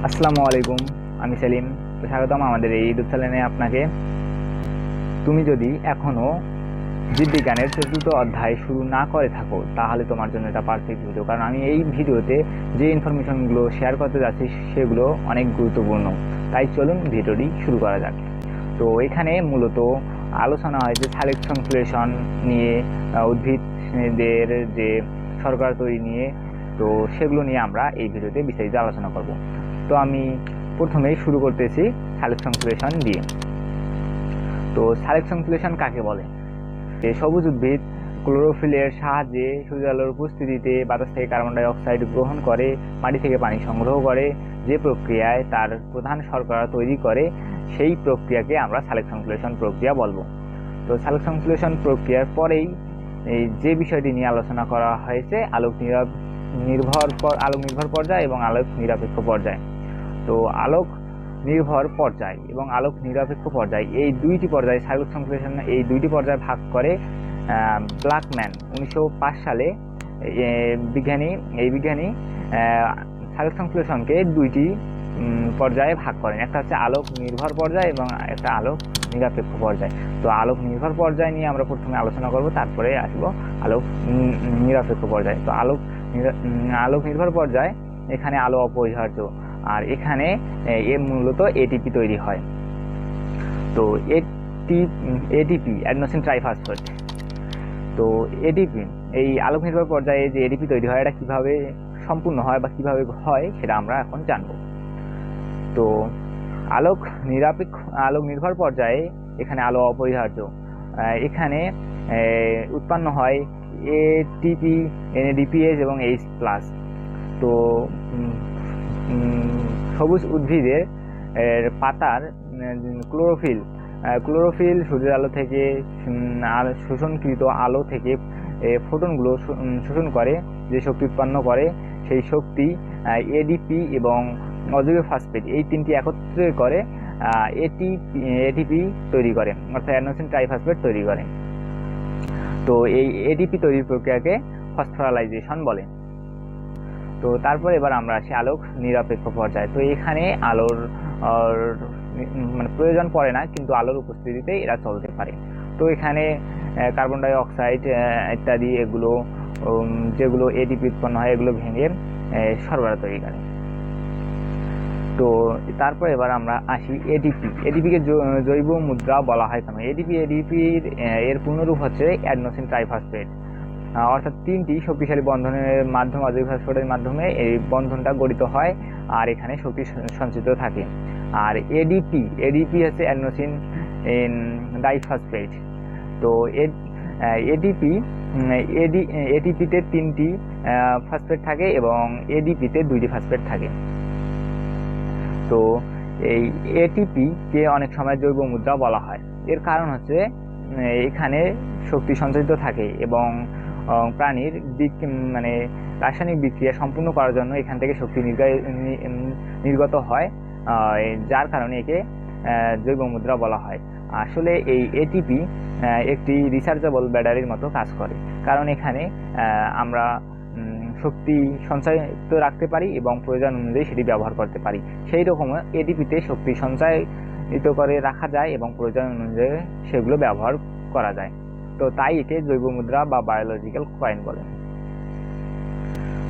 আসসালামু আলাইকুম, আমি সেলিম। তো স্বাগতম আমাদের এই ইউটিউব চ্যানেলে আপনাকে। তুমি যদি এখনও জীববিজ্ঞানের চতুর্থ অধ্যায় শুরু না করে থাকো তাহলে তোমার জন্য এটা পারফেক্ট ভিডিও, কারণ আমি এই ভিডিওতে যে ইনফরমেশনগুলো শেয়ার করতে যাচ্ছি সেগুলো অনেক গুরুত্বপূর্ণ। তাই চলুন ভিডিওটি শুরু করা যাক। তো এখানে মূলত আলোচনা হয় যে সাইলেক্ট সংশ্লেষণ নিয়ে, উদ্ভিদদের যে শর্করা তৈরি নিয়ে, তো সেগুলো নিয়ে আমরা এই ভিডিওতে বিস্তারিত আলোচনা করব। তো আমি প্রথমেই শুরু করতেছি সাইলেক্ট সংশ্লেষণ দিয়ে। তো সাইলেক্ট সংশ্লেষণ কাকে বলে? সবুজ উদ্ভিদ ক্লোরোফিলের সাহায্যে সূর্যালোর উপস্থিতিতে বাতাস থেকে কার্বন ডাই অক্সাইড গ্রহণ করে মাটি থেকে পানি সংগ্রহ করে যে প্রক্রিয়ায় তার প্রধান শর্করা তৈরি করে, সেই প্রক্রিয়াকে আমরা সাইলেক্ট সংশ্লেষণ প্রক্রিয়া বলবো। তো সাইলেক্ট সংশ্লেষণ প্রক্রিয়ার পরেই এই যে বিষয়টি নিয়ে আলোচনা করা হয়েছে আলোক নির্ভর পর্যায় এবং আলোক নিরপেক্ষ পর্যায়। তো আলোক নির্ভর পর্যায় এবং আলোক নিরপেক্ষ পর্যায়, এই দুইটি পর্যায়ে সাইলেক্ট সংশ্লেষণ এই দুইটি পর্যায়ে ভাগ করে ব্ল্যাকম্যান 1905 সালে বিজ্ঞানী সাইলেক্ট সংশ্লেষণকে দুইটি পর্যায়ে ভাগ করেন। একটা হচ্ছে আলোক নির্ভর পর্যায় এবং একটা আলোক নিরপেক্ষ পর্যায়। তো আলোক নির্ভর পর্যায় নিয়ে আমরা প্রথমে আলোচনা করব, তারপরে আসবো আলোক নিরপেক্ষ পর্যায়। তো আলোক নির্ভর পর্যায়, এখানে আলো অপরিহার্য, আর এখানে মূলত এটিপি তৈরি হয়। তো এটিপি অ্যাডিনোসিন ট্রাইফসফেট। তো এটিপি, এই আলোক নির্ভর পর্যায়ে যে এটিপি তৈরি হয় এটা কিভাবে সম্পূর্ণ হয় বা কিভাবে হয় সেটা আমরা এখন জানব। তো আলোক নির্ভর পর্যায়ে এখানে আলো অপরিহার্য, এখানে উৎপন্ন হয় এটিপি, এনএডিপিএস এবং এইচ প্লাস। তো সবুজ উদ্ভিদের পাতার ক্লোরোফিল সূর্যের আলো থেকে শোষণকৃত আলো থেকে ফোটনগুলো শোষণ করে, যে শক্তি উৎপন্ন করে সেই শক্তি এডিপি এবং অজৈব ফসফেট এই তিনটি একত্রে করে এটিপি তৈরি করে, অর্থাৎ অ্যাডিনোসিন ট্রাইফসফেট তৈরি করে। তো এই এটিপি তৈরির প্রক্রিয়াকে ফসফোরাইলেশন বলে। তো তারপর এবার আমরা আসি আলোক নিরপেক্ষ পর্যায়ে। তো এখানে আলোর মানে প্রয়োজন পড়ে না, কিন্তু আলোর উপস্থিতিতেই এরা চলতে পারে। তো এখানে কার্বন ডাই অক্সাইড ইত্যাদি এগুলো যেগুলো এটিপি উৎপন্ন হয় এগুলো ভেঙে শর্করা তৈরি করে। তো তারপর এবার আমরা আসি এটিপিকে জৈব মুদ্রা বলা হয় কেন? এটিপির এর পূর্ণরূপ হচ্ছে অ্যাডিনোসিন ট্রাইফসফেট, অর্থাৎ তিনটি শক্তিশালী বন্ধনের মাধ্যমে অজৈব ফসফেটের মাধ্যমে এই বন্ধনটা গঠিত হয় আর এখানে শক্তি সঞ্চিত থাকে। আর এডিপি হচ্ছে অ্যাডিনোসিন ডাইফসফেট। তো এটিপিতে তিনটি ফসফেট থাকে এবং এডিপিতে দুইটি ফসফেট থাকে। তো এই এটিপিকে অনেক সময় জৈব মুদ্রা বলা হয়। এর কারণ হচ্ছে এখানে শক্তি সঞ্চিত থাকে এবং প্রাণীর মানে রাসায়নিক বিক্রিয়া সম্পূর্ণ করার জন্য এখান থেকে শক্তি নির্গত হয়, যার কারণে একে জৈব মুদ্রা বলা হয়। আসলে এই এটিপি একটি রিচার্জেবল ব্যাটারির মতো কাজ করে, কারণ এখানে আমরা শক্তি সঞ্চয়িত রাখতে পারি এবং প্রয়োজন অনুযায়ী সেটি ব্যবহার করতে পারি। সেই রকম এটিপিতে শক্তি সঞ্চয়িত করে রাখা যায় এবং প্রয়োজন অনুযায়ী সেগুলো ব্যবহার করা যায়। তো তাই একে জৈব মুদ্রা বা বায়োলজিক্যাল কয়েন বলে।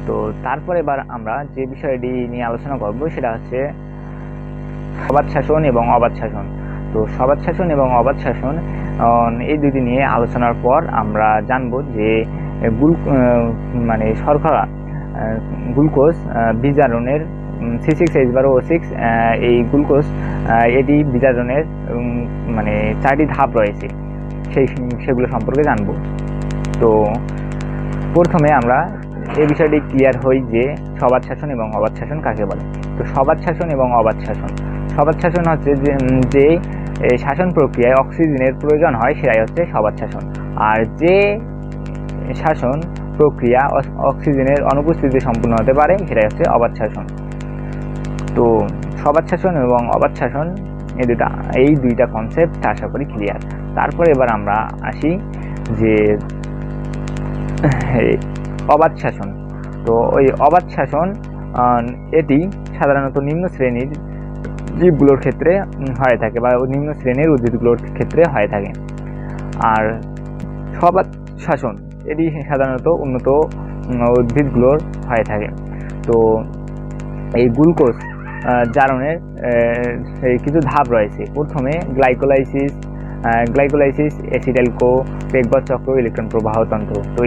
তো তারপর এবার আমরা যে বিষয়টি নিয়ে আলোচনা করব সেটা হচ্ছে সবাত শাসন এবং অবাত শাসন। তো সবাত শাসন এবং অবাত শাসন এই দুটি নিয়ে আলোচনার পর আমরা জানব যে মানে শর্করা গ্লুকোজ বিজারণের C6H12O6 এই গ্লুকোজ এটি বিজারণের মানে 4টি ধাপ রয়েছে, সেগুলো সম্পর্কে জানব। তো প্রথমে আমরা এই বিষয়টি ক্লিয়ার হই যে সবাত শাসন এবং অবাত শাসন কাকে বলে। তো সবাত শাসন এবং অবাত শাসন হচ্ছে যে শাসন প্রক্রিয়ায় অক্সিজেনের প্রয়োজন হয় সেটাই হচ্ছে সবাত শাসন, আর যে শাসন প্রক্রিয়া অক্সিজেনের অনুপস্থিতিতে সম্পূর্ণ হতে পারে সেটাই হচ্ছে অবাত শাসন। তো সবাত শাসন এবং অবাত শাসন এই দুইটা কনসেপ্ট আশা করি ক্লিয়ার। তারপর এবার আমরা আসি যে অবাত শাসন। তো ওই অবাত শাসন এটি সাধারণত নিম্ন শ্রেণীর জীবগুলোর ক্ষেত্রে হয়ে থাকে বা নিম্ন শ্রেণীর উদ্ভিদগুলোর ক্ষেত্রে হয়ে থাকে। আর স্ববাত শ্বসন এটি সাধারণত উন্নত উদ্ভিদগুলোর হয়ে থাকে। তো এই গ্লুকোজ জারণের কিছু ধাপ রয়েছে। প্রথমে গ্লাইকোলাইসিস, অ্যাসিটাইল কো, পেকবার্ড চক্র, ইলেকট্রন প্রবাহ তন্ত্র। তো